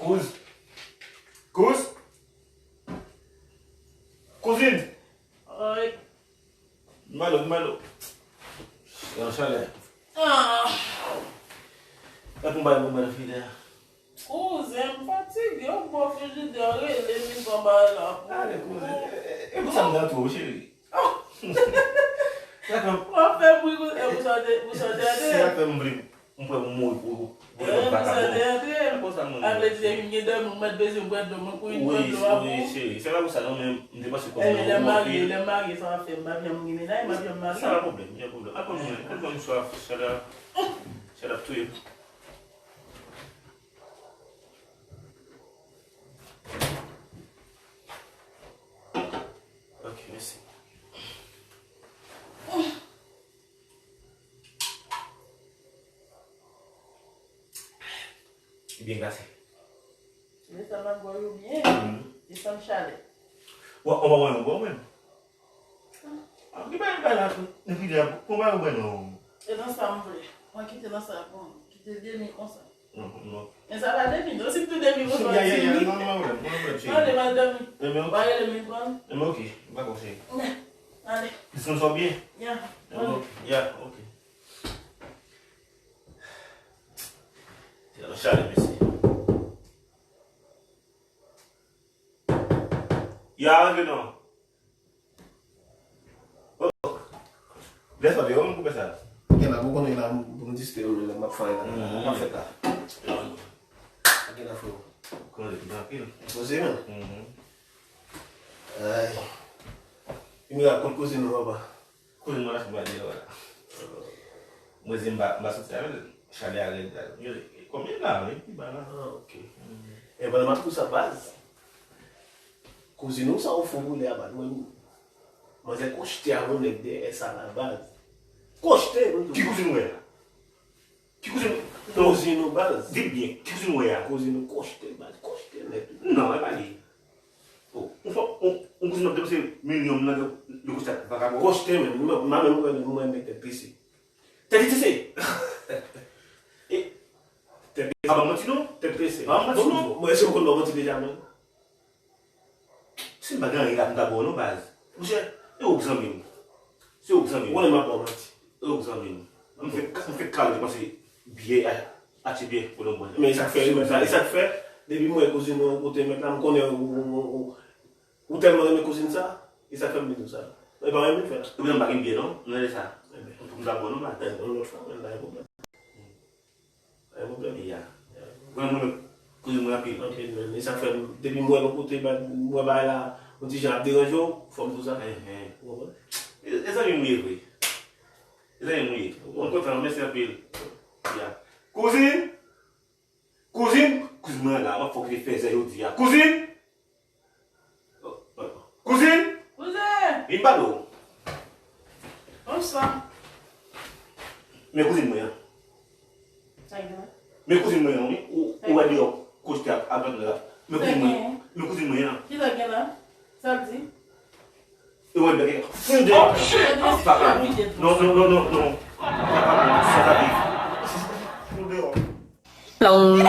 Cause. Cause. Cousine. Oi. Malo. Eu chale. Ah. Tá com barulho, filha. Cousin, fatigue. Eu vou fingir de orelha e me tomar lá. Olha, cousine. Eu vou saber da tua, chérie. Será que eu... Vou faire bruit. Vous sortez Será que eu me brinco? Um pouco muito. Vous sortez avec des milliers de moments de baiser boîte de mon couille. Oui, chérie. C'est là où ça non même ne dépasse pas. Les mariés sont fait ma vie en là, ma vie en marié. C'est un problème, il y a un problème. Après, quand je sois, ça l'a tué. Ok, merci. Bien glacé. Mais ça m'a goûté bien. Et ça me chalet. Ouais, on va voir un bon même. Ah, qui va être là, ne puis dire, comment on va non? Et dans ça, on va quitter dans ça, bon, quitter 2000 comme ça. Non. Mais ça va 2000, aussi tout 2000, on va Non, dire. non, Non, les mal 2000. Mais On va aller le 1000 prendre. ok, on va conseiller. Allez. Ils se sont bien? Yeah. Yeah, ok. C'est le chalet, merci. Ya, non. Oh. Laisse pas de homme, pourquoi ça? Aqui na boca não é bom dizer eu não é faz não afeta. Aqui na flor. Quando ele tá aqui? Você mano? Ai. E me com coisa não baba. Coisa não acho que vai dar agora. Mas em bastante chalet ali. Combien là, né? Ah, ok. É para mais puxa base. Cozinha não só o fogo lhe abate, mas é costear onde é essa na base. Costear muito. Que cozinha é? Que cozinha? Cozinha base. Diga bien, que cozinha é? Cozinha costear base, costear né? Não, é para ali. Cozinha deve ser milhão na do custa vagabundo. Costear mesmo, mas não é meter pisse. T'as dit c'est? Ah bah moi tu non? Te pisse. Ah moi tu non? Mas eu quando vou te deixar mesmo. C'est pas grand il a d'abord non base. Monsieur, eu examine. C'est au examine. On est ma bonne mati. Eu examine. On fait calme parce que bien à bien pour le bon. Mais ça fait, depuis moi, cousine, on te met là, on connaît, ou tellement de mes cousines ça, et ça fait bien ça. Et bien, on fait là. Vous n'avez pas bien non? On est ça. On peut d'abord non base. On le fait, on a un problème. Un problème. Il y a. Vraiment cousine moi pile. Ok, mais ça fait, depuis moi, on côté, moi, là, on dit, j'ai un dérangeant, forme tout ça. Et ça vient mourir, oui. Et ça vient mourir. On peut faire un message pile. Cousine! Cousine là, il faut que je fasse ça aujourd'hui. Cousine! Cousine! Cousin! Il pas d'eau. On ça. Mais cousine, moi. Ça y est. Mais cousine, moi, ou est-ce que tu as abandonné là? Mais cousine, moi. Mais cousine, moi. Qui l'a bien là? Ça le dit? Et ouais, ben, non. Ça va bien. Plong.